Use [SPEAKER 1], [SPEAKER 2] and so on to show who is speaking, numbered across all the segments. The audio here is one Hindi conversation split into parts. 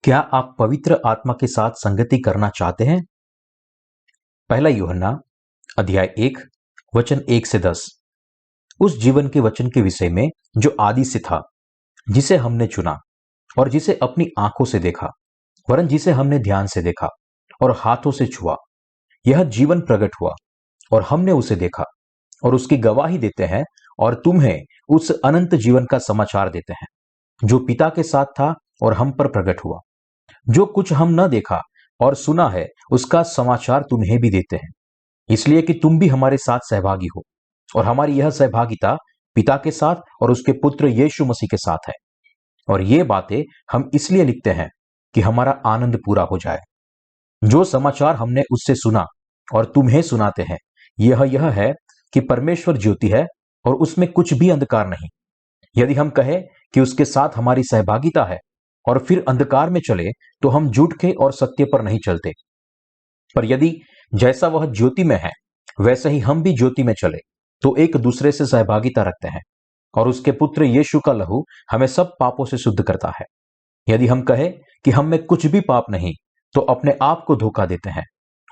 [SPEAKER 1] क्या आप पवित्र आत्मा के साथ संगति करना चाहते हैं? पहला यूहन्ना अध्याय 1 वचन 1 से 10। उस जीवन के वचन के विषय में जो आदि से था, जिसे हमने चुना और जिसे अपनी आंखों से देखा, वरन जिसे हमने ध्यान से देखा और हाथों से छुआ, यह जीवन प्रकट हुआ और हमने उसे देखा और उसकी गवाही देते हैं और तुम्हें उस अनंत जीवन का समाचार देते हैं, जो पिता के साथ था और हम पर प्रकट हुआ। जो कुछ हम न देखा और सुना है, उसका समाचार तुम्हें भी देते हैं, इसलिए कि तुम भी हमारे साथ सहभागी हो। और हमारी यह सहभागिता पिता के साथ और उसके पुत्र यीशु मसीह के साथ है। और ये बातें हम इसलिए लिखते हैं कि हमारा आनंद पूरा हो जाए। जो समाचार हमने उससे सुना और तुम्हें सुनाते हैं, यह है कि परमेश्वर ज्योति है और उसमें कुछ भी अंधकार नहीं। यदि हम कहें कि उसके साथ हमारी सहभागिता है और फिर अंधकार में चले, तो हम झूठ के और सत्य पर नहीं चलते। पर यदि जैसा वह ज्योति में है, वैसे ही हम भी ज्योति में चले, तो एक दूसरे से सहभागिता रखते हैं और उसके पुत्र यीशु का लहू हमें सब पापों से शुद्ध करता है। यदि हम कहें कि हम में कुछ भी पाप नहीं, तो अपने आप को धोखा देते हैं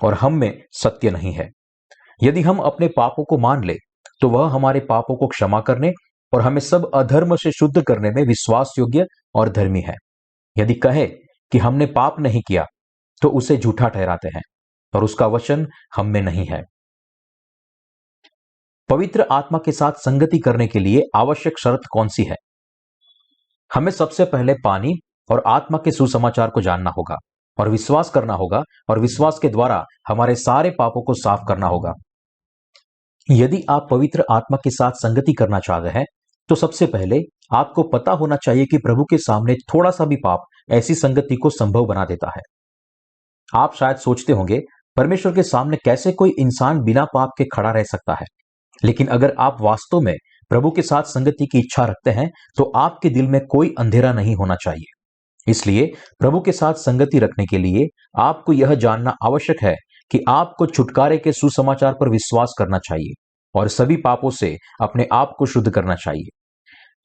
[SPEAKER 1] और हम में सत्य नहीं है। यदि हम अपने पापों को मान ले, तो वह हमारे पापों को क्षमा करने और हमें सब अधर्म से शुद्ध करने में विश्वास योग्य और धर्मी है। यदि कहे कि हमने पाप नहीं किया, तो उसे झूठा ठहराते हैं और उसका वचन हम में नहीं है। पवित्र आत्मा के साथ संगति करने के लिए आवश्यक शर्त कौन सी है? हमें सबसे पहले पानी और आत्मा के सुसमाचार को जानना होगा और विश्वास करना होगा, और विश्वास के द्वारा हमारे सारे पापों को साफ करना होगा। यदि आप पवित्र आत्मा के साथ संगति करना चाहते हैं, तो सबसे पहले आपको पता होना चाहिए कि प्रभु के सामने थोड़ा सा भी पाप ऐसी संगति को संभव बना देता है। आप शायद सोचते होंगे, परमेश्वर के सामने कैसे कोई इंसान बिना पाप के खड़ा रह सकता है? लेकिन अगर आप वास्तव में प्रभु के साथ संगति की इच्छा रखते हैं, तो आपके दिल में कोई अंधेरा नहीं होना चाहिए। इसलिए प्रभु के साथ संगति रखने के लिए आपको यह जानना आवश्यक है कि आपको छुटकारे के सुसमाचार पर विश्वास करना चाहिए और सभी पापों से अपने आप को शुद्ध करना चाहिए।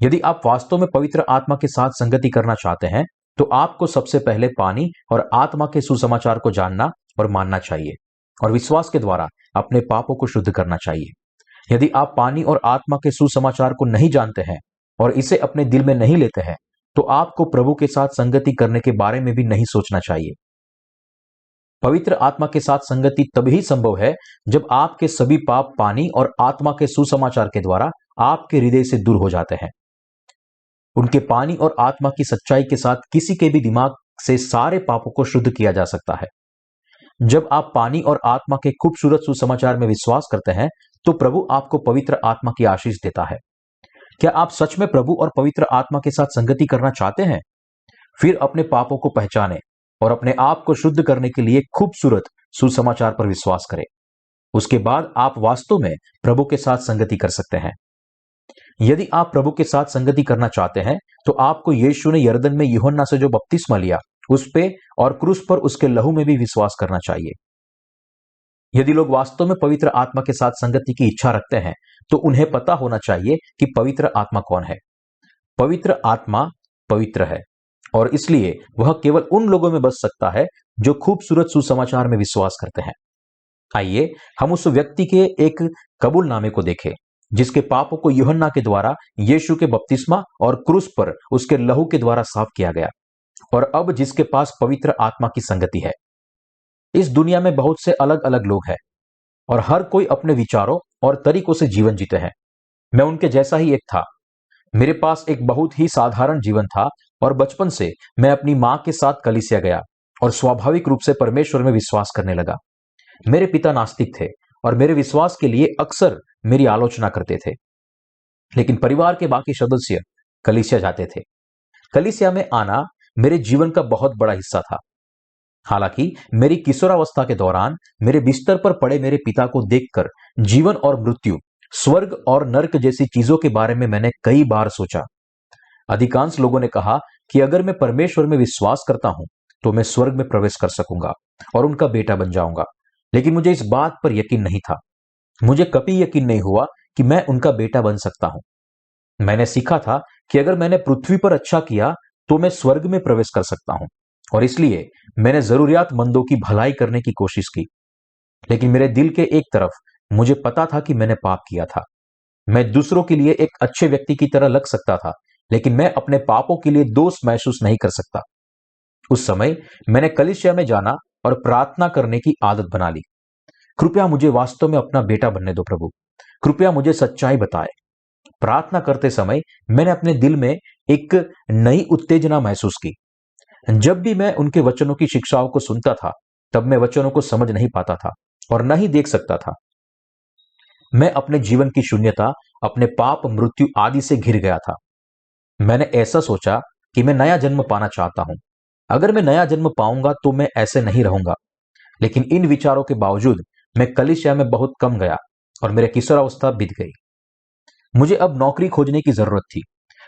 [SPEAKER 1] यदि आप वास्तव में पवित्र आत्मा के साथ संगति करना चाहते हैं, तो आपको सबसे पहले पानी और आत्मा के सुसमाचार को जानना और मानना चाहिए और विश्वास के द्वारा अपने पापों को शुद्ध करना चाहिए। यदि आप पानी और आत्मा के सुसमाचार को नहीं जानते हैं और इसे अपने दिल में नहीं लेते हैं, तो आपको प्रभु के साथ संगति करने के बारे में भी नहीं सोचना चाहिए। पवित्र आत्मा के साथ संगति तभी संभव है जब आपके सभी पाप पानी और आत्मा के सुसमाचार के द्वारा आपके हृदय से दूर हो जाते हैं। उनके पानी और आत्मा की सच्चाई के साथ किसी के भी दिमाग से सारे पापों को शुद्ध किया जा सकता है। जब आप पानी और आत्मा के खूबसूरत सुसमाचार में विश्वास करते हैं, तो प्रभु आपको पवित्र आत्मा की आशीष देता है। क्या आप सच में प्रभु और पवित्र आत्मा के साथ संगति करना चाहते हैं? फिर अपने पापों को पहचानें और अपने आप को शुद्ध करने के लिए खूबसूरत सुसमाचार पर विश्वास करें। उसके बाद आप वास्तव में प्रभु के साथ संगति कर सकते हैं। यदि आप प्रभु के साथ संगति करना चाहते हैं, तो आपको यीशु ने यरदन में यूहन्ना से जो बपतिस्मा लिया, उस पे और क्रूस पर उसके लहू में भी विश्वास करना चाहिए। यदि लोग वास्तव में पवित्र आत्मा के साथ संगति की इच्छा रखते हैं, तो उन्हें पता होना चाहिए कि पवित्र आत्मा कौन है। पवित्र आत्मा पवित्र है और इसलिए वह केवल उन लोगों में बस सकता है जो खूबसूरत सुसमाचार में विश्वास करते हैं। आइए हम उस व्यक्ति के एक कबूलनामे को देखें, जिसके पापों को यूहन्ना के द्वारा यीशु के बपतिस्मा और क्रूस पर उसके लहू के द्वारा साफ किया गया, और अब जिसके पास पवित्र आत्मा की संगति है। इस दुनिया में बहुत से अलग अलग लोग हैं और हर कोई अपने विचारों और तरीकों से जीवन जीते हैं। मैं उनके जैसा ही एक था। मेरे पास एक बहुत ही साधारण जीवन था और बचपन से मैं अपनी मां के साथ कलीसिया गया और स्वाभाविक रूप से परमेश्वर में विश्वास करने लगा। मेरे पिता नास्तिक थे और मेरे विश्वास के लिए अक्सर मेरी आलोचना करते थे, लेकिन परिवार के बाकी सदस्य कलीसिया जाते थे। कलीसिया में आना मेरे जीवन का बहुत बड़ा हिस्सा था। हालांकि मेरी किशोरावस्था के दौरान मेरे बिस्तर पर पड़े मेरे पिता को देखकर जीवन और मृत्यु, स्वर्ग और नरक जैसी चीजों के बारे में मैंने कई बार सोचा। अधिकांश लोगों ने कहा कि अगर मैं परमेश्वर में विश्वास करता हूं, तो मैं स्वर्ग में प्रवेश कर सकूंगा और उनका बेटा बन जाऊंगा। लेकिन मुझे इस बात पर यकीन नहीं था। मुझे कभी यकीन नहीं हुआ कि मैं उनका बेटा बन सकता हूं। मैंने सीखा था कि अगर मैंने पृथ्वी पर अच्छा किया, तो मैं स्वर्ग में प्रवेश कर सकता हूं, और इसलिए मैंने जरूरियातमंदों की भलाई करने की कोशिश की। लेकिन मेरे दिल के एक तरफ मुझे पता था कि मैंने पाप किया था। मैं दूसरों के लिए एक अच्छे व्यक्ति की तरह लग सकता था, लेकिन मैं अपने पापों के लिए दोष महसूस नहीं कर सकता। उस समय मैंने कलीसिया में जाना और प्रार्थना करने की आदत बना ली। कृपया मुझे वास्तव में अपना बेटा बनने दो प्रभु। कृपया मुझे सच्चाई बताए। प्रार्थना करते समय मैंने अपने दिल में एक नई उत्तेजना महसूस की। जब भी मैं उनके वचनों की शिक्षाओं को सुनता था, तब मैं वचनों को समझ नहीं पाता था और न ही देख सकता था। मैं अपने जीवन की शून्यता, अपने पाप, मृत्यु आदि से घिर गया था। मैंने ऐसा सोचा कि मैं नया जन्म पाना चाहता हूं। अगर मैं नया जन्म पाऊंगा तो मैं ऐसे नहीं रहूंगा। लेकिन इन विचारों के बावजूद मैं कलीसिया में बहुत कम गया और मेरे किशोरावस्था बीत गई। मुझे अब नौकरी खोजने की जरूरत थी,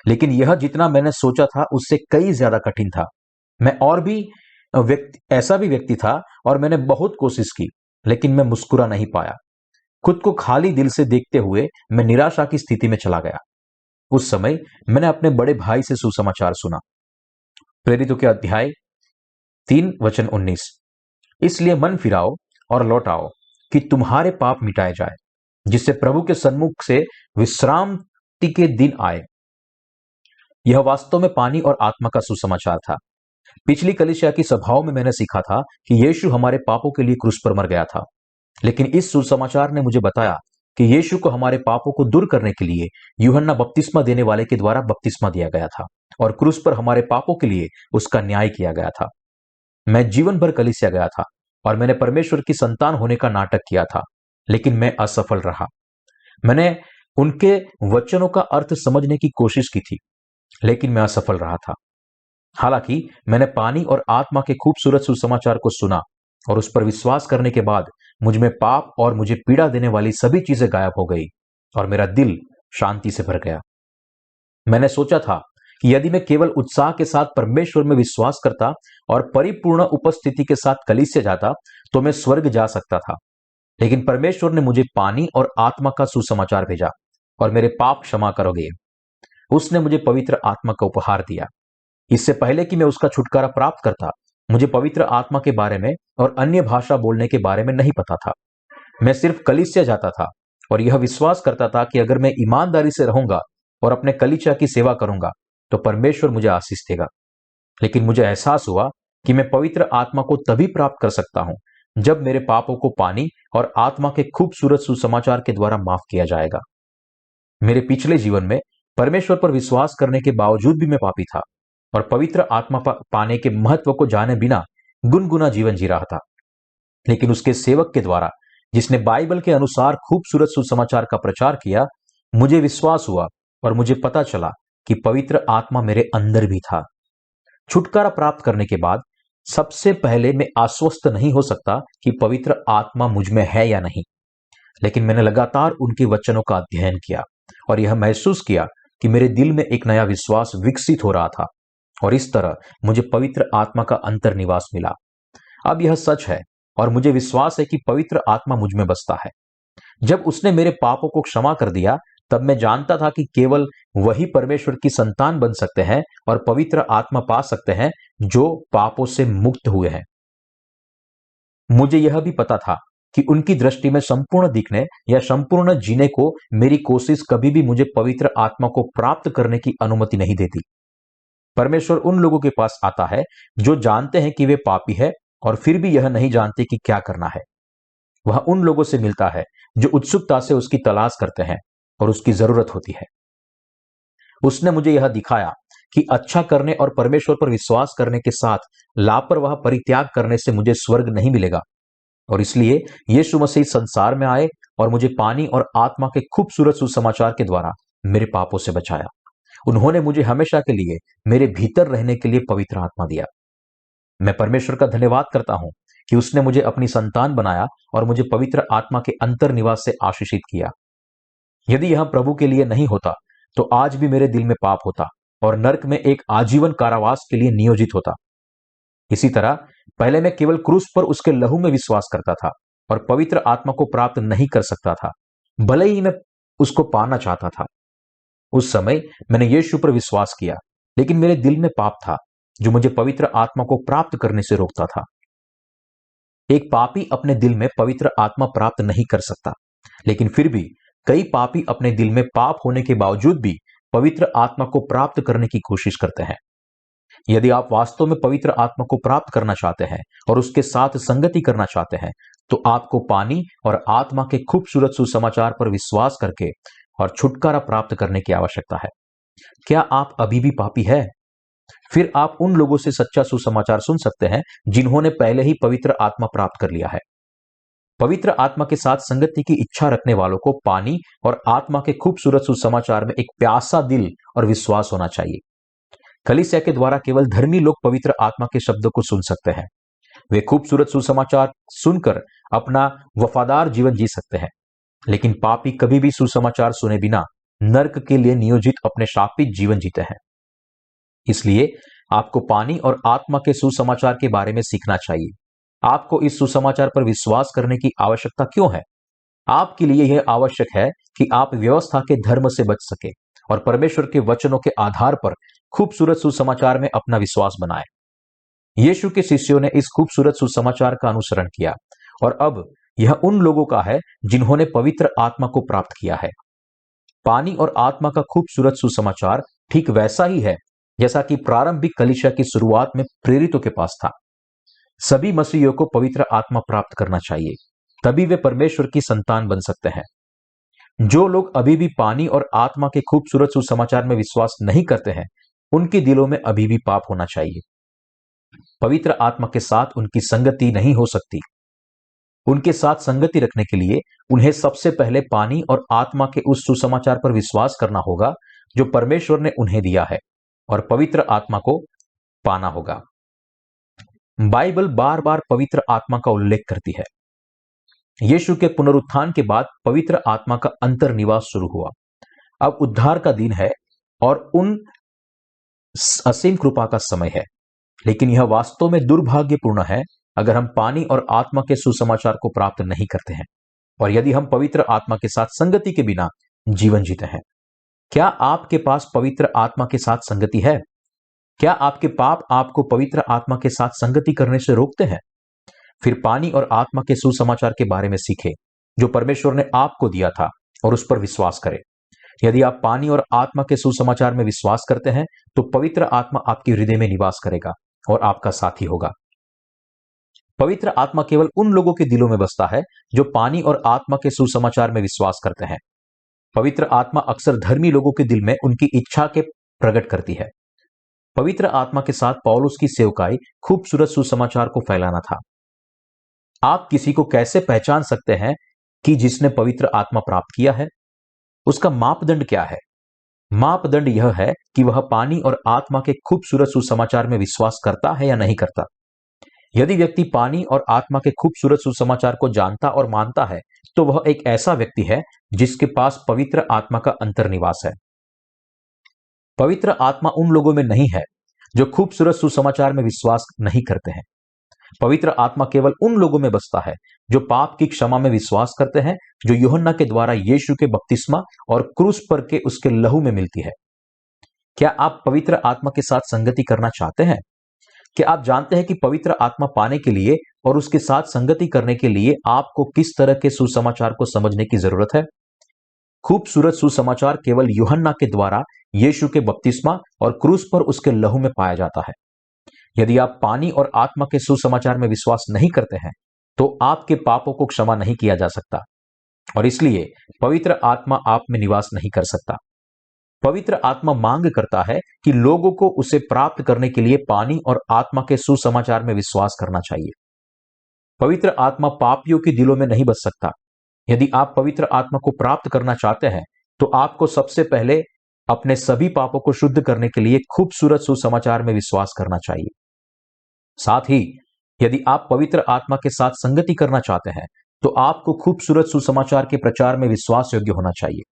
[SPEAKER 1] लेकिन यह जितना मैंने सोचा था उससे कई ज्यादा कठिन था। मैं और भी ऐसा भी व्यक्ति था और मैंने बहुत कोशिश की, लेकिन मैं मुस्कुरा नहीं पाया। खुद को खाली दिल से देखते हुए मैं निराशा की स्थिति में चला गया। उस समय मैंने अपने बड़े भाई से सुसमाचार सुना। प्रेरितों के अध्याय 3 वचन 19। इसलिए मन फिराओ और लौट आओ कि तुम्हारे पाप मिटाए जाए, जिससे प्रभु के सन्मुख से विश्रांति के दिन आए। यह वास्तव में पानी और आत्मा का सुसमाचार था। पिछली कलीसिया की सभाओं में मैंने सीखा था कि यीशु हमारे पापों के लिए क्रूस पर मर गया था, लेकिन इस सुसमाचार ने मुझे बताया कि यीशु को हमारे पापों को दूर करने के लिए यूहन्ना बपतिस्मा देने वाले के द्वारा बपतिस्मा दिया गया था और क्रूस पर हमारे पापों के लिए उसका न्याय किया गया था। मैं जीवन भर कलीसिया गया था और मैंने परमेश्वर की संतान होने का नाटक किया था, लेकिन मैं असफल रहा। मैंने उनके वचनों का अर्थ समझने की कोशिश की थी, लेकिन मैं असफल रहा था। हालांकि मैंने पानी और आत्मा के खूबसूरत सुसमाचार को सुना और उस पर विश्वास करने के बाद मुझ में पाप और मुझे पीड़ा देने वाली सभी चीजें गायब हो गई और मेरा दिल शांति से भर गया। मैंने सोचा था कि यदि मैं केवल उत्साह के साथ परमेश्वर में विश्वास करता और परिपूर्ण उपस्थिति के साथ कलीसिया जाता तो मैं स्वर्ग जा सकता था। लेकिन परमेश्वर ने मुझे पानी और आत्मा का सुसमाचार भेजा और मेरे पाप क्षमा करोगे। उसने मुझे पवित्र आत्मा का उपहार दिया। इससे पहले कि मैं उसका छुटकारा प्राप्त करता, मुझे पवित्र आत्मा के बारे में और अन्य भाषा बोलने के बारे में नहीं पता था। मैं सिर्फ कलीसिया जाता था और यह विश्वास करता था कि अगर मैं ईमानदारी से रहूंगा और अपने कलीसिया की सेवा करूंगा तो परमेश्वर मुझे आशीष देगा। लेकिन मुझे एहसास हुआ कि मैं पवित्र आत्मा को तभी प्राप्त कर सकता हूं जब मेरे पापों को पानी और आत्मा के खूबसूरत सुसमाचार के द्वारा माफ किया जाएगा। मेरे पिछले जीवन में परमेश्वर पर विश्वास करने के बावजूद भी मैं पापी था और पवित्र आत्मा पाने के महत्व को जाने बिना गुनगुना जीवन जी रहा था। लेकिन उसके सेवक के द्वारा, जिसने बाइबल के अनुसार खूबसूरत सुसमाचार का प्रचार किया, मुझे विश्वास हुआ और मुझे पता चला कि पवित्र आत्मा मेरे अंदर भी था। छुटकारा प्राप्त करने के बाद सबसे पहले मैं आश्वस्त नहीं हो सकता कि पवित्र आत्मा मुझ में है या नहीं, लेकिन मैंने लगातार उनके वचनों का अध्ययन किया और यह महसूस किया कि मेरे दिल में एक नया विश्वास विकसित हो रहा था और इस तरह मुझे पवित्र आत्मा का अंतर्निवास मिला। अब यह सच है और मुझे विश्वास है कि पवित्र आत्मा मुझ में बसता है। जब उसने मेरे पापों को क्षमा कर दिया, तब मैं जानता था कि केवल वही परमेश्वर की संतान बन सकते हैं और पवित्र आत्मा पा सकते हैं जो पापों से मुक्त हुए हैं। मुझे यह भी पता था कि उनकी दृष्टि में संपूर्ण दिखने या संपूर्ण जीने को मेरी कोशिश कभी भी मुझे पवित्र आत्मा को प्राप्त करने की अनुमति नहीं देती। परमेश्वर उन लोगों के पास आता है जो जानते हैं कि वे पापी है और फिर भी यह नहीं जानते कि क्या करना है। वह उन लोगों से मिलता है जो उत्सुकता से उसकी तलाश करते हैं और उसकी जरूरत होती है। उसने मुझे यह दिखाया कि अच्छा करने और परमेश्वर पर विश्वास करने के साथ लापरवाह परित्याग करने से मुझे स्वर्ग नहीं मिलेगा, और इसलिए यीशु मसीह संसार में आए और मुझे पानी और आत्मा के खूबसूरत सुसमाचार के द्वारा मेरे पापों से बचाया। उन्होंने मुझे हमेशा के लिए मेरे भीतर रहने के लिए पवित्र आत्मा दिया। मैं परमेश्वर का धन्यवाद करता हूं कि उसने मुझे अपनी संतान बनाया और मुझे पवित्र आत्मा के अंतर्निवास से आशीषित किया। यदि यह प्रभु के लिए नहीं होता तो आज भी मेरे दिल में पाप होता और नरक में एक आजीवन कारावास के लिए नियोजित होता। इसी तरह पहले मैं केवल क्रूस पर उसके लहू में विश्वास करता था और पवित्र आत्मा को प्राप्त नहीं कर सकता था, भले ही मैं उसको पाना चाहता था। उस समय मैंने यीशु पर विश्वास किया, लेकिन मेरे दिल में पाप था जो मुझे पवित्र आत्मा को प्राप्त करने से रोकता था। एक पापी अपने दिल में पवित्र आत्मा प्राप्त नहीं कर सकता, लेकिन फिर भी कई पापी अपने दिल में पाप होने के बावजूद भी पवित्र आत्मा को प्राप्त करने की कोशिश करते हैं। यदि आप वास्तव में पवित्र आत्मा को प्राप्त करना चाहते हैं और उसके साथ संगति करना चाहते हैं, तो आपको पानी और आत्मा के खूबसूरत सुसमाचार पर विश्वास करके और छुटकारा प्राप्त करने की आवश्यकता है। क्या आप अभी भी पापी है? फिर आप उन लोगों से सच्चा सुसमाचार सुन सकते हैं जिन्होंने पहले ही पवित्र आत्मा प्राप्त कर लिया है। पवित्र आत्मा के साथ संगति की इच्छा रखने वालों को पानी और आत्मा के खूबसूरत सुसमाचार में एक प्यासा दिल और विश्वास होना चाहिए। कलीसिया के द्वारा केवल धर्मी लोग पवित्र आत्मा के शब्दों को सुन सकते हैं। वे खूबसूरत सुसमाचार सुनकर अपना वफादार जीवन जी सकते हैं, लेकिन पापी कभी भी सुसमाचार सुने बिना नरक के लिए नियोजित अपने शापित जीवन जीते हैं। इसलिए आपको पानी और आत्मा के सुसमाचार के बारे में सीखना चाहिए। आपको इस सुसमाचार पर विश्वास करने की आवश्यकता क्यों है? आपके लिए यह आवश्यक है कि आप व्यवस्था के धर्म से बच सके और परमेश्वर के वचनों के आधार पर खूबसूरत सुसमाचार में अपना विश्वास बनाए। यीशु के शिष्यों ने इस खूबसूरत सुसमाचार का अनुसरण किया और अब यह उन लोगों का है जिन्होंने पवित्र आत्मा को प्राप्त किया है। पानी और आत्मा का खूबसूरत सुसमाचार ठीक वैसा ही है जैसा कि प्रारंभिक कलीसिया की शुरुआत में प्रेरितों के पास था। सभी मसीहियों को पवित्र आत्मा प्राप्त करना चाहिए, तभी वे परमेश्वर की संतान बन सकते हैं। जो लोग अभी भी पानी और आत्मा के खूबसूरत सुसमाचार में विश्वास नहीं करते हैं, उनके दिलों में अभी भी पाप होना चाहिए। पवित्र आत्मा के साथ उनकी संगति नहीं हो सकती। उनके साथ संगति रखने के लिए उन्हें सबसे पहले पानी और आत्मा के उस सुसमाचार पर विश्वास करना होगा जो परमेश्वर ने उन्हें दिया है, और पवित्र आत्मा को पाना होगा। बाइबल बार बार पवित्र आत्मा का उल्लेख करती है। यीशु के पुनरुत्थान के बाद पवित्र आत्मा का अंतर्निवास शुरू हुआ। अब उद्धार का दिन है और उन असीम कृपा का समय है, लेकिन यह वास्तव में दुर्भाग्यपूर्ण है अगर हम पानी और आत्मा के सुसमाचार को प्राप्त नहीं करते हैं और यदि हम पवित्र आत्मा के साथ संगति के बिना जीवन जीते हैं। क्या आपके पास पवित्र आत्मा के साथ संगति है? क्या आपके पाप आपको पवित्र आत्मा के साथ संगति करने से रोकते हैं? फिर पानी और आत्मा के सुसमाचार के बारे में सीखें जो परमेश्वर ने आपको दिया था और उस पर विश्वास करें। यदि आप पानी और आत्मा के सुसमाचार में विश्वास करते हैं तो पवित्र आत्मा आपके हृदय में निवास करेगा और आपका साथी होगा। पवित्र आत्मा केवल उन लोगों के दिलों में बसता है जो पानी और आत्मा के सुसमाचार में विश्वास करते हैं। पवित्र आत्मा अक्सर धर्मी लोगों के दिल में उनकी इच्छा के प्रकट करती है। पवित्र आत्मा के साथ पौलुस की सेवकाई खूबसूरत सुसमाचार को फैलाना था। आप किसी को कैसे पहचान सकते हैं कि जिसने पवित्र आत्मा प्राप्त किया है? उसका मापदंड क्या है? मापदंड यह है कि वह पानी और आत्मा के खूबसूरत सुसमाचार में विश्वास करता है या नहीं करता। यदि व्यक्ति पानी और आत्मा के खूबसूरत सुसमाचार को जानता और मानता है, तो वह एक ऐसा व्यक्ति है जिसके पास पवित्र आत्मा का अंतर्निवास है। पवित्र आत्मा उन लोगों में नहीं है जो खूबसूरत सुसमाचार में विश्वास नहीं करते हैं। पवित्र आत्मा केवल उन लोगों में बसता है जो पाप की क्षमा में विश्वास करते हैं, जो यूहन्ना के द्वारा यीशु के बपतिस्मा और क्रूस पर के उसके लहू में मिलती है। क्या आप पवित्र आत्मा के साथ संगति करना चाहते हैं? क्या आप जानते हैं कि पवित्र आत्मा पाने के लिए और उसके साथ संगति करने के लिए आपको किस तरह के सुसमाचार को समझने की जरूरत है? खूबसूरत सुसमाचार केवल यूहन्ना के द्वारा यीशु के बपतिस्मा और क्रूस पर उसके लहू में पाया जाता है। यदि आप पानी और आत्मा के सुसमाचार में विश्वास नहीं करते हैं, तो आपके पापों को क्षमा नहीं किया जा सकता और इसलिए पवित्र आत्मा आप में निवास नहीं कर सकता। पवित्र आत्मा मांग करता है कि लोगों को उसे प्राप्त करने के लिए पानी और आत्मा के सुसमाचार में विश्वास करना चाहिए। पवित्र आत्मा पापियों के दिलों में नहीं बस सकता। यदि आप पवित्र आत्मा को प्राप्त करना चाहते हैं, तो आपको सबसे पहले अपने सभी पापों को शुद्ध करने के लिए खूबसूरत सुसमाचार में विश्वास करना चाहिए। साथ ही यदि आप पवित्र आत्मा के साथ संगति करना चाहते हैं, तो आपको खूबसूरत सुसमाचार के प्रचार में विश्वास योग्य होना चाहिए।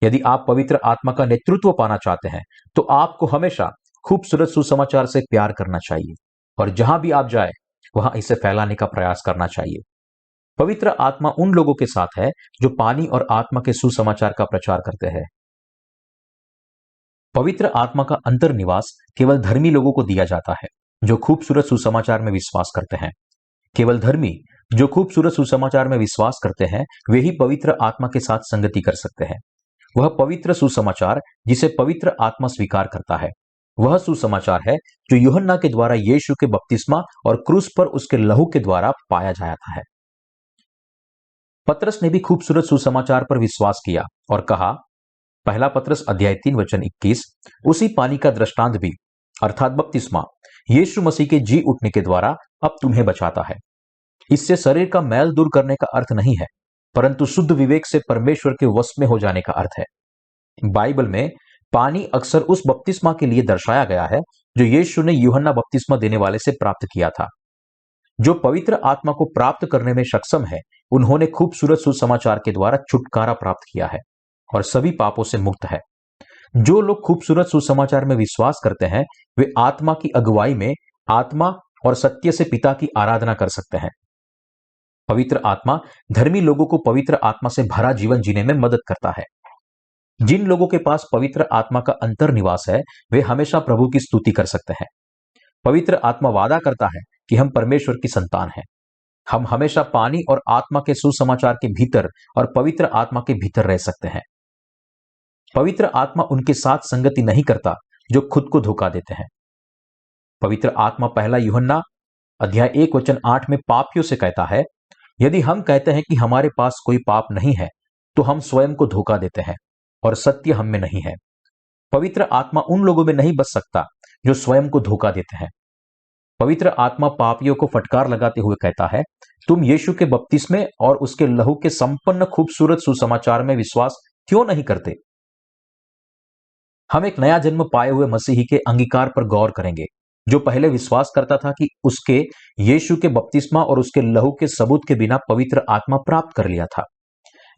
[SPEAKER 1] यदि आप पवित्र आत्मा का नेतृत्व पाना चाहते हैं, तो आपको हमेशा खूबसूरत सुसमाचार से प्यार करना चाहिए और जहां भी आप जाए वहां इसे फैलाने का प्रयास करना चाहिए। पवित्र आत्मा उन लोगों के साथ है जो पानी और आत्मा के सुसमाचार का प्रचार करते हैं। पवित्र आत्मा का अंतर्निवास केवल धर्मी लोगों को दिया जाता है जो खूबसूरत सुसमाचार में विश्वास करते हैं। केवल धर्मी जो खूबसूरत सुसमाचार में विश्वास करते हैं वे ही पवित्र आत्मा के साथ संगति कर सकते हैं। वह पवित्र सुसमाचार जिसे पवित्र आत्मा स्वीकार करता है वह सुसमाचार है जो यूहन्ना के द्वारा यीशु के बपतिस्मा और क्रूस पर उसके लहू के द्वारा पाया जाता है। पतरस ने भी खूबसूरत सुसमाचार पर विश्वास किया और कहा, पहला पतरस अध्याय 3 वचन 21, उसी पानी का दृष्टांत भी अर्थात बपतिस्मा यीशु मसीह के जी उठने के द्वारा अब तुम्हें बचाता है। इससे शरीर का मैल दूर करने का अर्थ नहीं है परंतु शुद्ध विवेक से परमेश्वर के वश में हो जाने का अर्थ है। बाइबल में पानी अक्सर उस बपतिस्मा के लिए दर्शाया गया है जो यीशु ने यूहन्ना बपतिस्मा देने वाले से प्राप्त किया था। जो पवित्र आत्मा को प्राप्त करने में सक्षम है उन्होंने खूबसूरत सुसमाचार के द्वारा छुटकारा प्राप्त किया है और सभी पापों से मुक्त है। जो लोग खूबसूरत सुसमाचार में विश्वास करते हैं वे आत्मा की अगुवाई में आत्मा और सत्य से पिता की आराधना कर सकते हैं। पवित्र आत्मा धर्मी लोगों को पवित्र आत्मा से भरा जीवन जीने में मदद करता है। जिन लोगों के पास पवित्र आत्मा का अंतर्निवास है वे हमेशा प्रभु की स्तुति कर सकते हैं। पवित्र आत्मा वादा करता है कि हम परमेश्वर की संतान हैं। हम हमेशा पानी और आत्मा के सुसमाचार के भीतर और पवित्र आत्मा के भीतर रह सकते हैं। पवित्र आत्मा उनके साथ संगति नहीं करता जो खुद को धोखा देते हैं। पवित्र आत्मा पहला यूहन्ना अध्याय 1 वचन 8 में पापियों से कहता है, यदि हम कहते हैं कि हमारे पास कोई पाप नहीं है तो हम स्वयं को धोखा देते हैं और सत्य हम में नहीं है। पवित्र आत्मा उन लोगों में नहीं बस सकता जो स्वयं को धोखा देते हैं। पवित्र आत्मा पापियों को फटकार लगाते हुए कहता है, तुम यीशु के बपतिस्मे और उसके लहू के संपन्न खूबसूरत सुसमाचार में विश्वास क्यों नहीं करते? हम एक नया जन्म पाए हुए मसीही के अंगीकार पर गौर करेंगे जो पहले विश्वास करता था कि उसके यीशु के बपतिस्मा और उसके लहू के सबूत के बिना पवित्र आत्मा प्राप्त कर लिया था।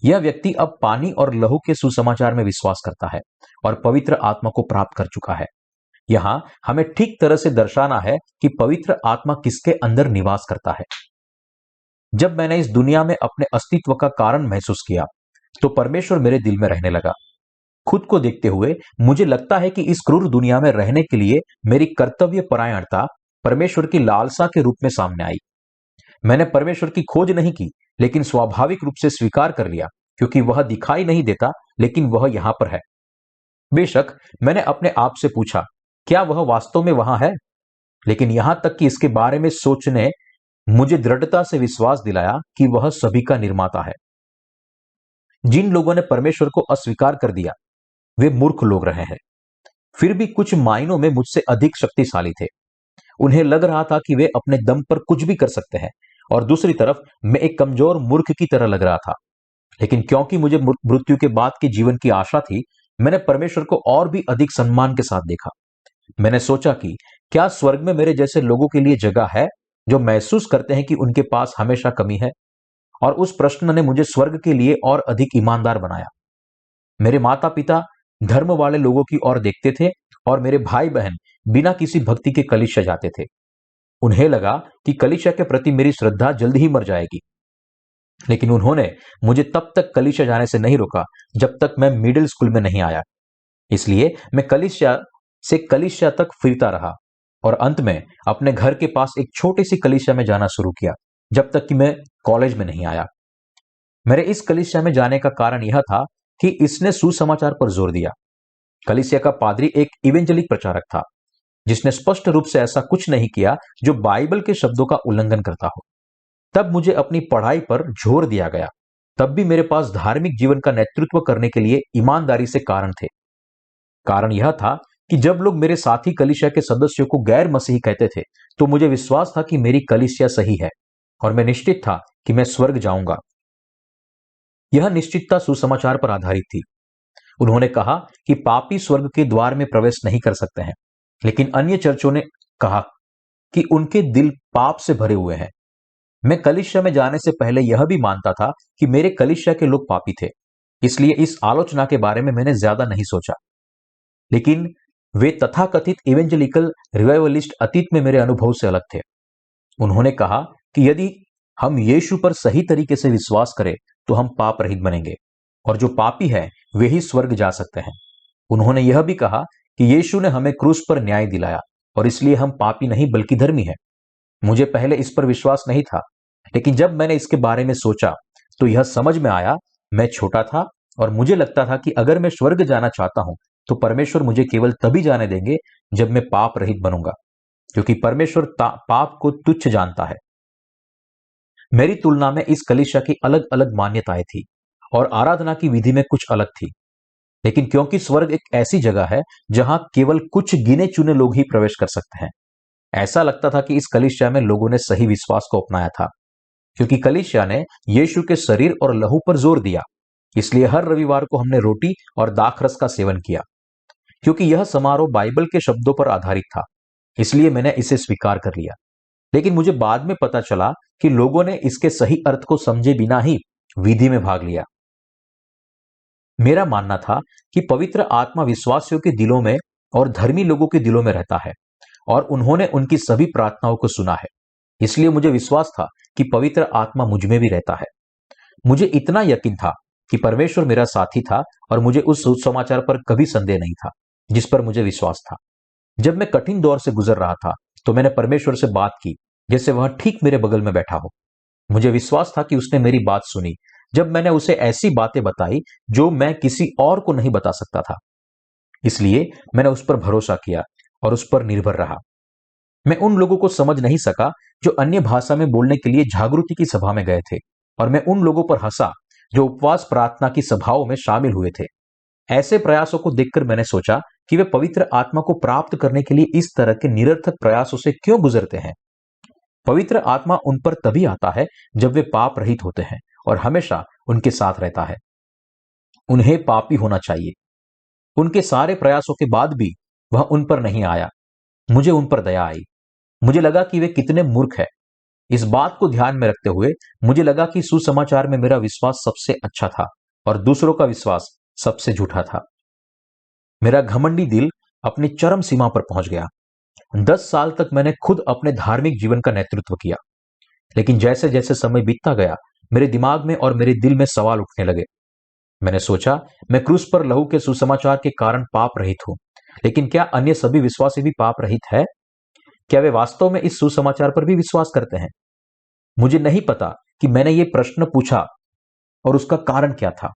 [SPEAKER 1] यह व्यक्ति अब पानी और लहू के सुसमाचार में विश्वास करता है और पवित्र आत्मा को प्राप्त कर चुका है। यहां हमें ठीक तरह से दर्शाना है कि पवित्र आत्मा किसके अंदर निवास करता है। जब मैंने इस दुनिया में अपने अस्तित्व का कारण महसूस किया तो परमेश्वर मेरे दिल में रहने लगा। खुद को देखते हुए मुझे लगता है कि इस क्रूर दुनिया में रहने के लिए मेरी कर्तव्य परायणता परमेश्वर की लालसा के रूप में सामने आई। मैंने परमेश्वर की खोज नहीं की लेकिन स्वाभाविक रूप से स्वीकार कर लिया क्योंकि वह दिखाई नहीं देता लेकिन वह यहां पर है। बेशक मैंने अपने आप से पूछा, क्या वह वास्तव में वहां है? लेकिन यहां तक कि इसके बारे में सोचने मुझे दृढ़ता से विश्वास दिलाया कि वह सभी का निर्माता है। जिन लोगों ने परमेश्वर को अस्वीकार कर दिया वे मूर्ख लोग रहे हैं, फिर भी कुछ मायनों में मुझसे अधिक शक्तिशाली थे। उन्हें लग रहा था कि वे अपने दम पर कुछ भी कर सकते हैं और दूसरी तरफ मैं एक कमजोर मूर्ख की तरह लग रहा था। लेकिन क्योंकि मुझे मृत्यु के बाद के जीवन की आशा थी, मैंने परमेश्वर को और भी अधिक सम्मान के साथ देखा। मैंने सोचा कि क्या स्वर्ग में मेरे जैसे लोगों के लिए जगह है जो महसूस करते हैं कि उनके पास हमेशा कमी है? और उस प्रश्न ने मुझे स्वर्ग के लिए और अधिक ईमानदार बनाया। मेरे माता पिता धर्म वाले लोगों की ओर देखते थे और मेरे भाई बहन बिना किसी भक्ति के कलीसिया जाते थे। उन्हें लगा कि कलीसिया के प्रति मेरी श्रद्धा जल्द ही मर जाएगी, लेकिन उन्होंने मुझे तब तक कलीसिया जाने से नहीं रोका जब तक मैं मिडिल स्कूल में नहीं आया। इसलिए मैं कलीसिया से कलीसिया तक फिरता रहा और अंत में अपने घर के पास एक छोटी सी कलीसिया में जाना शुरू किया जब तक कि मैं कॉलेज में नहीं आया। मेरे इस कलीसिया में जाने का कारण यह था कि इसने सुसमाचार पर जोर दिया। कलीसिया का पादरी एक इवेंजलिक प्रचारक था जिसने स्पष्ट रूप से ऐसा कुछ नहीं किया जो बाइबल के शब्दों का उल्लंघन करता हो। तब मुझे अपनी पढ़ाई पर जोर दिया गया। तब भी मेरे पास धार्मिक जीवन का नेतृत्व करने के लिए ईमानदारी से कारण थे। कारण यह था कि जब लोग मेरे साथी कलीसिया के सदस्यों को गैर मसीही कहते थे तो मुझे विश्वास था कि मेरी कलीसिया सही है और मैं निश्चित था कि मैं स्वर्ग जाऊंगा। यह निश्चितता सुसमाचार पर आधारित थी। उन्होंने कहा कि पापी स्वर्ग के द्वार में प्रवेश नहीं कर सकते हैं, लेकिन अन्य चर्चों ने कहा कि उनके दिल पाप से भरे हुए हैं। मैं कलीसिया में जाने से पहले यह भी मानता था कि मेरे कलीसिया के लोग पापी थे, इसलिए इस आलोचना के बारे में मैंने ज्यादा नहीं सोचा। लेकिन वे तथाकथित इवेंजलिकल रिवाइवलिस्ट अतीत में मेरे अनुभव से अलग थे। उन्होंने कहा कि यदि हम यीशु पर सही तरीके से विश्वास करें तो हम पाप रहित बनेंगे और जो पापी है वे ही स्वर्ग जा सकते हैं। उन्होंने यह भी कहा कि यीशु ने हमें क्रूस पर न्याय दिलाया और इसलिए हम पापी नहीं बल्कि धर्मी हैं। मुझे पहले इस पर विश्वास नहीं था, लेकिन जब मैंने इसके बारे में सोचा तो यह समझ में आया। मैं छोटा था और मुझे लगता था कि अगर मैं स्वर्ग जाना चाहता हूं तो परमेश्वर मुझे केवल तभी जाने देंगे जब मैं पाप रहित बनूंगा, क्योंकि परमेश्वर पाप को तुच्छ जानता है। मेरी तुलना में इस कलीसिया की अलग अलग मान्यताएं थी और आराधना की विधि में कुछ अलग थी। लेकिन क्योंकि स्वर्ग एक ऐसी जगह है जहां केवल कुछ गिने चुने लोग ही प्रवेश कर सकते हैं, ऐसा लगता था कि इस कलीसिया में लोगों ने सही विश्वास को अपनाया था, क्योंकि कलीसिया ने यीशु के शरीर और लहू पर जोर दिया। इसलिए हर रविवार को हमने रोटी और दाखरस का सेवन किया, क्योंकि यह समारोह बाइबल के शब्दों पर आधारित था। इसलिए मैंने इसे स्वीकार कर लिया। लेकिन मुझे बाद में पता चला कि लोगों ने इसके सही अर्थ को समझे बिना ही विधि में भाग लिया। मेरा मानना था कि पवित्र आत्मा विश्वासियों के दिलों में और धर्मी लोगों के दिलों में रहता है और उन्होंने उनकी सभी प्रार्थनाओं को सुना है। इसलिए मुझे विश्वास था कि पवित्र आत्मा मुझ में भी रहता है। मुझे इतना यकीन था कि परमेश्वर मेरा साथी था और मुझे उस सुसमाचार पर कभी संदेह नहीं था जिस पर मुझे विश्वास था। जब मैं कठिन दौर से गुजर रहा था तो मैंने परमेश्वर से बात की जैसे वह ठीक मेरे बगल में बैठा हो। मुझे विश्वास था कि उसने मेरी बात सुनी जब मैंने उसे ऐसी बातें बताई जो मैं किसी और को नहीं बता सकता था। इसलिए मैंने उस पर भरोसा किया और उस पर निर्भर रहा। मैं उन लोगों को समझ नहीं सका जो अन्य भाषा में बोलने के लिए जागृति की सभा में गए थे, और मैं उन लोगों पर हंसा जो उपवास प्रार्थना की सभाओं में शामिल हुए थे। ऐसे प्रयासों को देखकर मैंने सोचा कि वे पवित्र आत्मा को प्राप्त करने के लिए इस तरह के निरर्थक प्रयासों से क्यों गुजरते हैं। पवित्र आत्मा उन पर तभी आता है जब वे पाप रहित होते हैं और हमेशा उनके साथ रहता है। उन्हें पापी होना चाहिए। उनके सारे प्रयासों के बाद भी वह उन पर नहीं आया। मुझे उन पर दया आई। मुझे लगा कि वे कितने मूर्ख हैं। इस बात को ध्यान में रखते हुए मुझे लगा कि सुसमाचार में मेरा विश्वास सबसे अच्छा था और दूसरों का विश्वास सबसे झूठा था। मेरा घमंडी दिल अपनी चरम सीमा पर पहुंच गया। 10 साल तक मैंने खुद अपने धार्मिक जीवन का नेतृत्व किया, लेकिन जैसे जैसे समय बीतता गया मेरे दिमाग में और मेरे दिल में सवाल उठने लगे। मैंने सोचा, मैं क्रूस पर लहू के सुसमाचार के कारण पाप रहित हूं, लेकिन क्या अन्य सभी विश्वासी भी पाप रहित है? क्या वे वास्तव में इस सुसमाचार पर भी विश्वास करते हैं? मुझे नहीं पता कि मैंने ये प्रश्न पूछा और उसका कारण क्या था।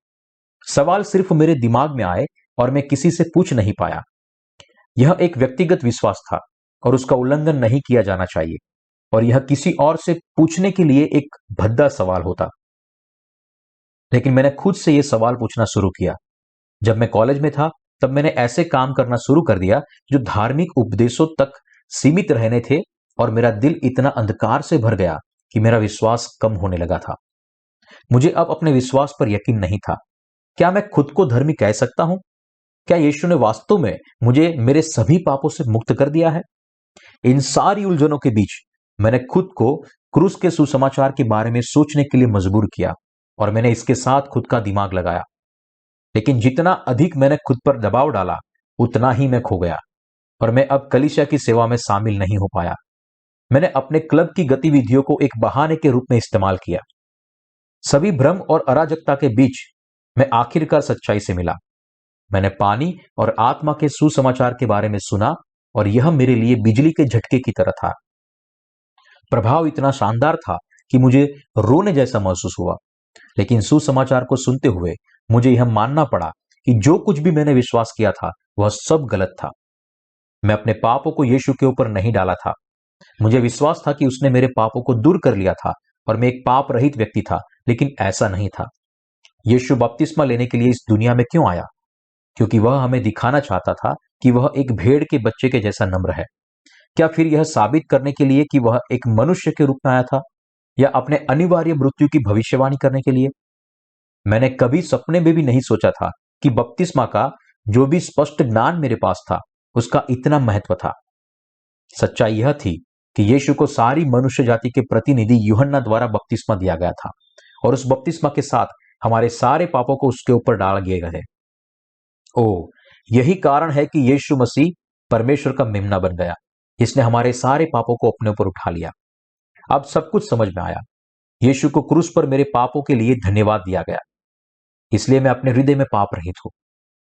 [SPEAKER 1] सवाल सिर्फ मेरे दिमाग में आए और मैं किसी से पूछ नहीं पाया। यह एक व्यक्तिगत विश्वास था और उसका उल्लंघन नहीं किया जाना चाहिए, और यह किसी और से पूछने के लिए एक भद्दा सवाल होता। लेकिन मैंने खुद से यह सवाल पूछना शुरू किया। जब मैं कॉलेज में था तब मैंने ऐसे काम करना शुरू कर दिया जो धार्मिक उपदेशों तक सीमित रहने थे, और मेरा दिल इतना अंधकार से भर गया कि मेरा विश्वास कम होने लगा था। मुझे अब अपने विश्वास पर यकीन नहीं था। क्या मैं खुद को धर्मी कह सकता हूं? क्या यीशु ने वास्तव में मुझे मेरे सभी पापों से मुक्त कर दिया है? इन सारी उलझनों के बीच मैंने खुद को क्रूस के सुसमाचार के बारे में सोचने के लिए मजबूर किया और मैंने इसके साथ खुद का दिमाग लगाया। लेकिन जितना अधिक मैंने खुद पर दबाव डाला उतना ही मैं खो गया और मैं अब कलीसिया की सेवा में शामिल नहीं हो पाया। मैंने अपने क्लब की गतिविधियों को एक बहाने के रूप में इस्तेमाल किया। सभी भ्रम और अराजकता के बीच मैं आखिरकार सच्चाई से मिला। मैंने पानी और आत्मा के सुसमाचार के बारे में सुना और यह मेरे लिए बिजली के झटके की तरह था। प्रभाव इतना शानदार था कि मुझे रोने जैसा महसूस हुआ। लेकिन सुसमाचार को सुनते हुए मुझे यह मानना पड़ा कि जो कुछ भी मैंने विश्वास किया था वह सब गलत था। मैं अपने पापों को यीशु के ऊपर नहीं डाला था। मुझे विश्वास था कि उसने मेरे पापों को दूर कर लिया था और मैं एक पाप रहित व्यक्ति था, लेकिन ऐसा नहीं था। यीशु बपतिस्मा लेने के लिए इस दुनिया में क्यों आया? क्योंकि वह हमें दिखाना चाहता था कि वह एक भेड़ के बच्चे के जैसा नम्र है। क्या फिर यह साबित करने के लिए कि वह एक मनुष्य के रूप में आया था, या अपने अनिवार्य मृत्यु की भविष्यवाणी करने के लिए? मैंने कभी सपने में भी नहीं सोचा था कि बपतिस्मा का जो भी स्पष्ट ज्ञान मेरे पास था उसका इतना महत्व था। सच्चाई यह थी कि यीशु को सारी मनुष्य जाति के प्रतिनिधि यूहन्ना द्वारा बपतिस्मा दिया गया था और उस बपतिस्मा के साथ हमारे सारे पापों को उसके ऊपर डाल दिए गए। ओ, यही कारण है कि यीशु मसीह परमेश्वर का मेमना बन गया, जिसने हमारे सारे पापों को अपने ऊपर उठा लिया। अब सब कुछ समझ में आया। यीशु को क्रूस पर मेरे पापों के लिए धन्यवाद दिया गया, इसलिए मैं अपने हृदय में पाप रहित हूं।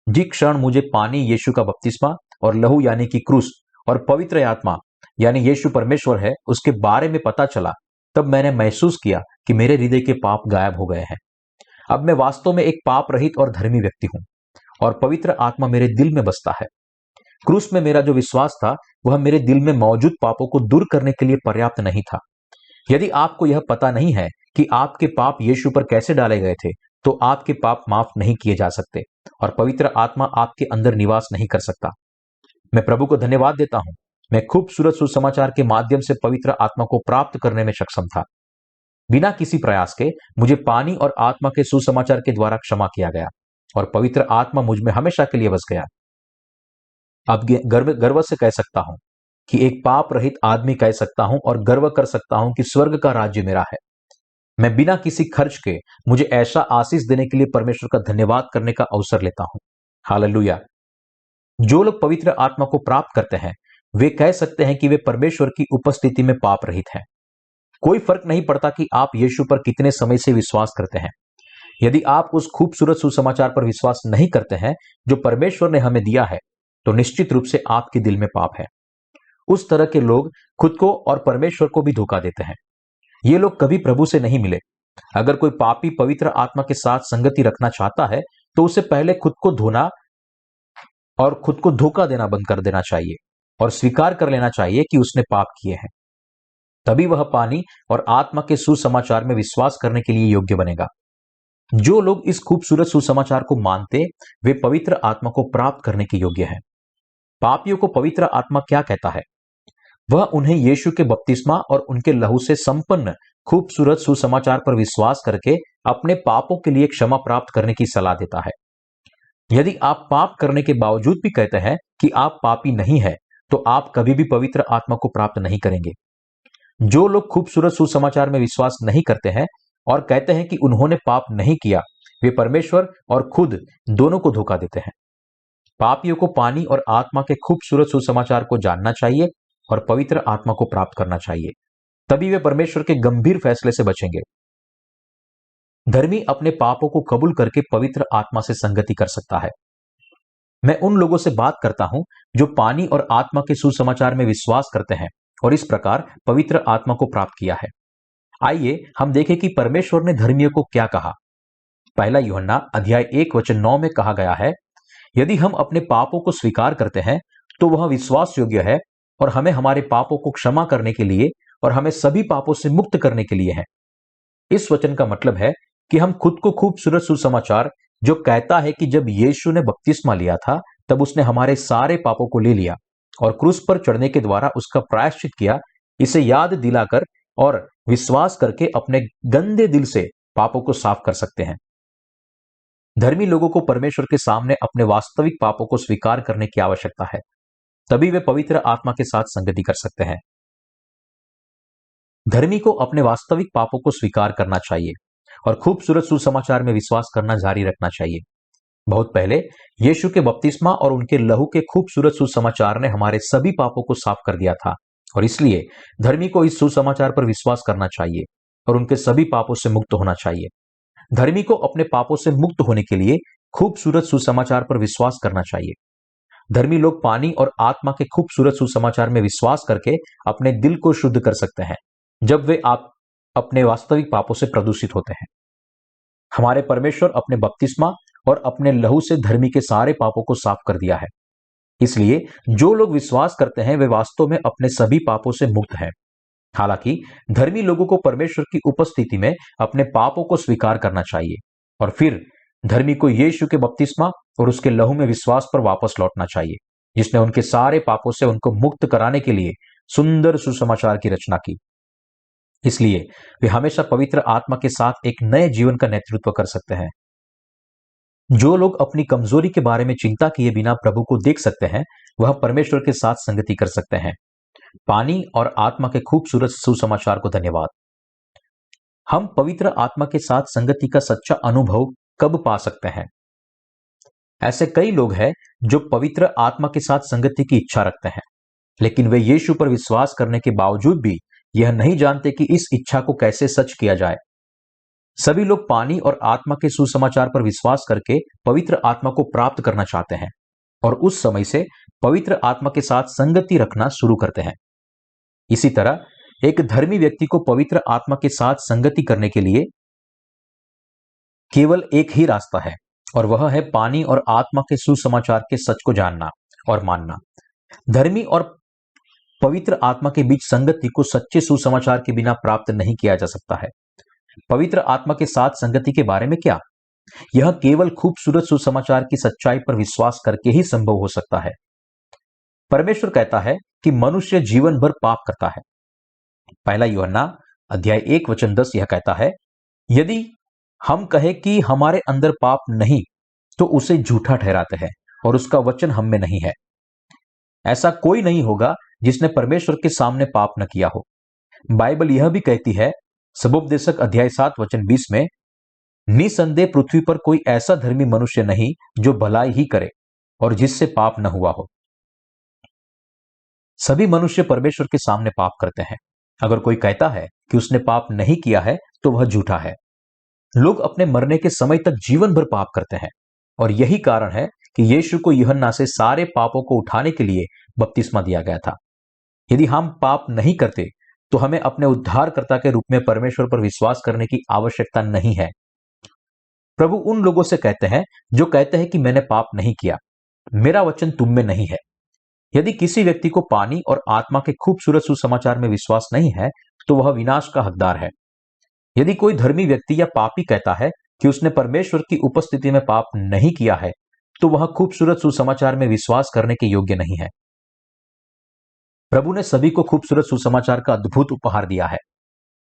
[SPEAKER 1] जिस क्षण मुझे पानी यीशु का बपतिस्मा और लहू यानी कि क्रूस और पवित्र आत्मा यानी यीशु परमेश्वर है उसके बारे में पता चला, तब मैंने महसूस किया कि मेरे हृदय के पाप गायब हो गए हैं। अब मैं वास्तव में एक पाप रहित और धर्मी व्यक्ति हूं और पवित्र आत्मा मेरे दिल में बसता है। क्रूस में मेरा जो विश्वास था वह मेरे दिल में मौजूद पापों को दूर करने के लिए पर्याप्त नहीं था। यदि आपको यह पता नहीं है कि आपके पाप यीशु पर कैसे डाले गए थे, तो आपके पाप माफ नहीं किए जा सकते और पवित्र आत्मा आपके अंदर निवास नहीं कर सकता। मैं प्रभु को धन्यवाद देता हूं, मैं खूबसूरत सुसमाचार के माध्यम से पवित्र आत्मा को प्राप्त करने में सक्षम था। बिना किसी प्रयास के मुझे पानी और आत्मा के सुसमाचार के द्वारा क्षमा किया गया और पवित्र आत्मा मुझ में हमेशा के लिए बस गया। अब गर्व से कह सकता हूं कि एक पाप रहित आदमी कह सकता हूं और गर्व कर सकता हूं कि स्वर्ग का राज्य मेरा है। मैं बिना किसी खर्च के मुझे ऐसा आशीष देने के लिए परमेश्वर का धन्यवाद करने का अवसर लेता हूं। हालेलुया। जो लोग पवित्र आत्मा को प्राप्त करते हैं वे कह सकते हैं कि वे परमेश्वर की उपस्थिति में पाप रहित हैं। कोई फर्क नहीं पड़ता कि आप यीशु पर कितने समय से विश्वास करते हैं। यदि आप उस खूबसूरत सुसमाचार पर विश्वास नहीं करते हैं जो परमेश्वर ने हमें दिया है, तो निश्चित रूप से आपके दिल में पाप है। उस तरह के लोग खुद को और परमेश्वर को भी धोखा देते हैं। ये लोग कभी प्रभु से नहीं मिले। अगर कोई पापी पवित्र आत्मा के साथ संगति रखना चाहता है तो उसे पहले खुद को धोना और खुद को धोखा देना बंद कर देना चाहिए और स्वीकार कर लेना चाहिए कि उसने पाप किए हैं। तभी वह पानी और आत्मा के सुसमाचार में विश्वास करने के लिए योग्य बनेगा। जो लोग इस खूबसूरत सुसमाचार को मानते वे पवित्र आत्मा को प्राप्त करने के योग्य हैं। पापियों को पवित्र आत्मा क्या कहता है? वह उन्हें यीशु के बपतिस्मा और उनके लहू से संपन्न खूबसूरत सुसमाचार पर विश्वास करके अपने पापों के लिए क्षमा प्राप्त करने की सलाह देता है। यदि आप पाप करने के बावजूद भी कहते हैं कि आप पापी नहीं है, तो आप कभी भी पवित्र आत्मा को प्राप्त नहीं करेंगे। जो लोग खूबसूरत सुसमाचार में विश्वास नहीं करते हैं और कहते हैं कि उन्होंने पाप नहीं किया, वे परमेश्वर और खुद दोनों को धोखा देते हैं। पापियों को पानी और आत्मा के खूबसूरत सुसमाचार को जानना चाहिए और पवित्र आत्मा को प्राप्त करना चाहिए। तभी वे परमेश्वर के गंभीर फैसले से बचेंगे। धर्मी अपने पापों को कबूल करके पवित्र आत्मा से संगति कर सकता है। मैं उन लोगों से बात करता हूं जो पानी और आत्मा के सुसमाचार में विश्वास करते हैं और इस प्रकार पवित्र आत्मा को प्राप्त किया है। आइए हम देखें कि परमेश्वर ने धर्मियों को क्या कहा। पहला यूहन्ना अध्याय 1:9 में कहा गया है, यदि हम अपने पापों को स्वीकार करते हैं तो वह विश्वास योग्य है और हमें हमारे पापों को क्षमा करने के लिए और हमें सभी पापों से मुक्त करने के लिए है। इस वचन का मतलब है कि हम खुद को खूबसूरत सुसमाचार जो कहता है कि जब यीशु ने बपतिस्मा लिया था तब उसने हमारे सारे पापों को ले लिया और क्रूस पर चढ़ने के द्वारा उसका प्रायश्चित किया, इसे याद दिलाकर और विश्वास करके अपने गंदे दिल से पापों को साफ कर सकते हैं। धर्मी लोगों को परमेश्वर के सामने अपने वास्तविक पापों को स्वीकार करने की आवश्यकता है, तभी वे पवित्र आत्मा के साथ संगति कर सकते हैं। धर्मी को अपने वास्तविक पापों को स्वीकार करना चाहिए और खूबसूरत सुसमाचार में विश्वास करना जारी रखना चाहिए। बहुत पहले यीशु के बपतिस्मा और उनके लहू के खूबसूरत सुसमाचार ने हमारे सभी पापों को साफ कर दिया था और इसलिए धर्मी को इस सुसमाचार पर विश्वास करना चाहिए और उनके सभी पापों से मुक्त होना चाहिए। धर्मी को अपने पापों से मुक्त होने के लिए खूबसूरत सुसमाचार पर विश्वास करना चाहिए। धर्मी लोग पानी और आत्मा के खूबसूरत सुसमाचार में विश्वास करके अपने दिल को शुद्ध कर सकते हैं जब वे अपने वास्तविक पापों से प्रदूषित होते हैं। हमारे परमेश्वर अपने बपतिस्मा और अपने लहू से धर्मी के सारे पापों को साफ कर दिया है। इसलिए जो लोग विश्वास करते हैं वे वास्तव में अपने सभी पापों से मुक्त हैं। हालांकि धर्मी लोगों को परमेश्वर की उपस्थिति में अपने पापों को स्वीकार करना चाहिए और फिर धर्मी को यीशु के बपतिस्मा और उसके लहू में विश्वास पर वापस लौटना चाहिए, जिसने उनके सारे पापों से उनको मुक्त कराने के लिए सुंदर सुसमाचार की रचना की। इसलिए वे हमेशा पवित्र आत्मा के साथ एक नए जीवन का नेतृत्व कर सकते हैं। जो लोग अपनी कमजोरी के बारे में चिंता किए बिना प्रभु को देख सकते हैं, वह परमेश्वर के साथ संगति कर सकते हैं। पानी और आत्मा के खूबसूरत सुसमाचार को धन्यवाद। हम पवित्र आत्मा के साथ संगति का सच्चा अनुभव कब पा सकते हैं? ऐसे कई लोग हैं जो पवित्र आत्मा के साथ संगति की इच्छा रखते हैं, लेकिन वे यीशु पर विश्वास करने के बावजूद भी यह नहीं जानते कि इस इच्छा को कैसे सच किया जाए। सभी लोग पानी और आत्मा के सुसमाचार पर विश्वास करके पवित्र आत्मा को प्राप्त करना चाहते हैं और उस समय से पवित्र आत्मा के साथ संगति रखना शुरू करते हैं। इसी तरह एक धर्मी व्यक्ति को पवित्र आत्मा के साथ संगति करने के लिए केवल एक ही रास्ता है, और वह है पानी और आत्मा के सुसमाचार के सच को जानना और मानना। धर्मी और पवित्र आत्मा के बीच संगति को सच्चे सुसमाचार के बिना प्राप्त नहीं किया जा सकता है। पवित्र आत्मा के साथ संगति के बारे में क्या? यह केवल खूबसूरत सुसमाचार की सच्चाई पर विश्वास करके ही संभव हो सकता है। परमेश्वर कहता है कि मनुष्य जीवन भर पाप करता है। पहला यूहन्ना अध्याय 1:10 यह कहता है, यदि हम कहें कि हमारे अंदर पाप नहीं तो उसे झूठा ठहराते हैं और उसका वचन हम में नहीं है। ऐसा कोई नहीं होगा जिसने परमेश्वर के सामने पाप न किया हो। बाइबल यह भी कहती है, सबोपदेशक अध्याय 7:20 में, निसंदेह पृथ्वी पर कोई ऐसा धर्मी मनुष्य नहीं जो भलाई ही करे और जिससे पाप न हुआ हो। सभी मनुष्य परमेश्वर के सामने पाप करते हैं। अगर कोई कहता है कि उसने पाप नहीं किया है तो वह झूठा है। लोग अपने मरने के समय तक जीवन भर पाप करते हैं, और यही कारण है कि यीशु को यूहन्ना से सारे पापों को उठाने के लिए बपतिस्मा दिया गया था। यदि हम पाप नहीं करते तो हमें अपने उद्धारकर्ता के रूप में परमेश्वर पर विश्वास करने की आवश्यकता नहीं है। प्रभु उन लोगों से कहते हैं जो कहते हैं कि मैंने पाप नहीं किया, मेरा वचन तुम में नहीं है। यदि किसी व्यक्ति को पानी और आत्मा के खूबसूरत सुसमाचार में विश्वास नहीं है तो वह विनाश का हकदार है। यदि कोई धर्मी व्यक्ति या पापी कहता है कि उसने परमेश्वर की उपस्थिति में पाप नहीं किया है तो वह खूबसूरत सुसमाचार में विश्वास करने के योग्य नहीं है। प्रभु ने सभी को खूबसूरत सुसमाचार का अद्भुत उपहार दिया है।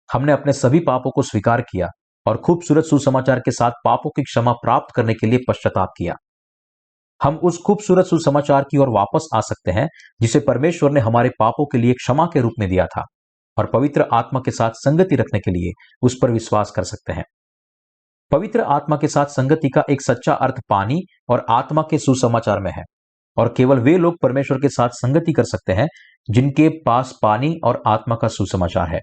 [SPEAKER 1] हमने अपने सभी पापों को स्वीकार किया और खूबसूरत सुसमाचार के साथ पापों की क्षमा प्राप्त करने के लिए पश्चाताप किया। हम उस खूबसूरत सुसमाचार की ओर वापस आ सकते हैं जिसे परमेश्वर ने हमारे पापों के लिए क्षमा के रूप में दिया था, और पवित्र आत्मा के साथ संगति रखने के लिए उस पर विश्वास कर सकते हैं। पवित्र आत्मा के साथ संगति का एक सच्चा अर्थ पानी और आत्मा के सुसमाचार में है, और केवल वे लोग परमेश्वर के साथ संगति कर सकते हैं जिनके पास पानी और आत्मा का सुसमाचार है।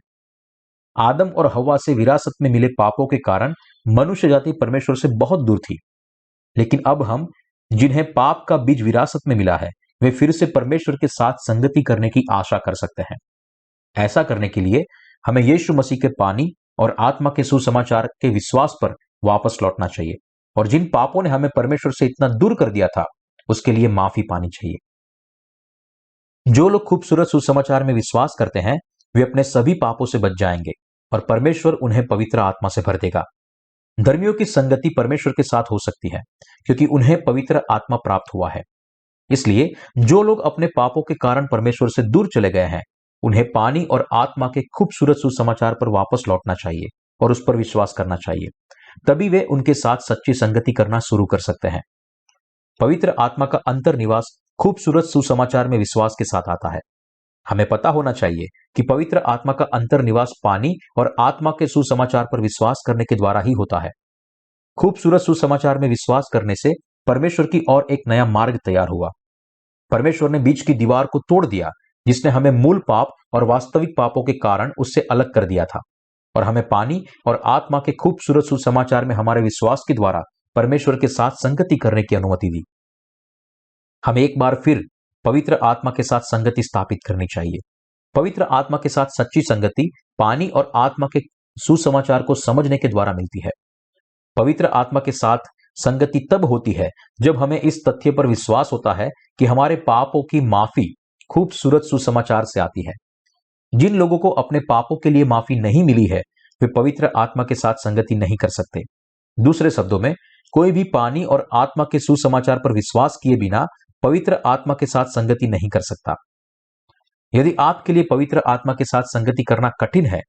[SPEAKER 1] आदम और हव्वा से विरासत में मिले पापों के कारण मनुष्य जाति परमेश्वर से बहुत दूर थी, लेकिन अब हम जिन्हें पाप का बीज विरासत में मिला है वे फिर से परमेश्वर के साथ संगति करने की आशा कर सकते हैं। ऐसा करने के लिए हमें यीशु मसीह के पानी और आत्मा के सुसमाचार के विश्वास पर वापस लौटना चाहिए, और जिन पापों ने हमें परमेश्वर से इतना दूर कर दिया था उसके लिए माफी पानी चाहिए। जो लोग खूबसूरत सुसमाचार में विश्वास करते हैं वे अपने सभी पापों से बच जाएंगे और परमेश्वर उन्हें पवित्र आत्मा से भर देगा। धर्मियों की संगति परमेश्वर के साथ हो सकती है क्योंकि उन्हें पवित्र आत्मा प्राप्त हुआ है। इसलिए जो लोग अपने पापों के कारण परमेश्वर से दूर चले गए हैं उन्हें पानी और आत्मा के खूबसूरत सुसमाचार पर वापस लौटना चाहिए और उस पर विश्वास करना चाहिए। तभी वे उनके साथ सच्ची संगति करना शुरू कर सकते हैं। पवित्र आत्मा का अंतर्निवास खूबसूरत सुसमाचार में विश्वास के साथ आता है। हमें पता होना चाहिए कि पवित्र आत्मा का अंतर्निवास पानी और आत्मा के सुसमाचार पर विश्वास करने के द्वारा ही होता है। खूबसूरत सुसमाचार में विश्वास करने से परमेश्वर की ओर एक नया मार्ग तैयार हुआ। परमेश्वर ने बीच की दीवार को तोड़ दिया जिसने हमें मूल पाप और वास्तविक पापों के कारण उससे अलग कर दिया था, और हमें पानी और आत्मा के खूबसूरत सुसमाचार में हमारे विश्वास के द्वारा परमेश्वर के साथ संगति करने की अनुमति दी। हमें एक बार फिर पवित्र आत्मा के साथ संगति स्थापित करनी चाहिए। पवित्र आत्मा के साथ सच्ची संगति पानी और आत्मा के सुसमाचार को समझने के द्वारा मिलती है। पवित्र आत्मा के साथ संगति तब होती है जब हमें इस तथ्य पर विश्वास होता है कि हमारे पापों की माफी खूबसूरत सुसमाचार से आती है। जिन लोगों को अपने पापों के लिए माफी नहीं मिली है वे पवित्र आत्मा के साथ संगति नहीं कर सकते। दूसरे शब्दों में, कोई भी पानी और आत्मा के सुसमाचार पर विश्वास किए बिना पवित्र आत्मा के साथ संगति नहीं कर सकता। यदि आपके लिए पवित्र आत्मा के साथ संगति करना कठिन है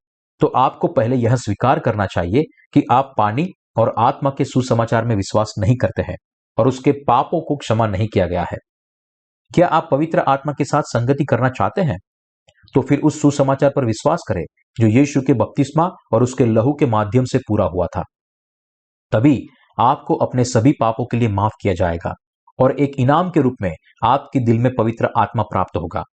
[SPEAKER 1] तो आपको पहले यह स्वीकार करना चाहिए कि आप पानी और आत्मा के सुसमाचार में विश्वास नहीं करते हैं और उसके पापों को क्षमा नहीं किया गया है। क्या आप पवित्र आत्मा के साथ संगति करना चाहते हैं? तो फिर उस सुसमाचार पर विश्वास करें जो यीशु के बपतिस्मा और उसके लहू के माध्यम से पूरा हुआ था। तभी आपको अपने सभी पापों के लिए माफ किया जाएगा और एक इनाम के रूप में आपके दिल में पवित्र आत्मा प्राप्त होगा।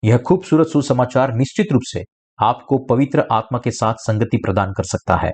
[SPEAKER 1] यह खूबसूरत सुसमाचार निश्चित रूप से आपको पवित्र आत्मा के साथ संगति प्रदान कर सकता है।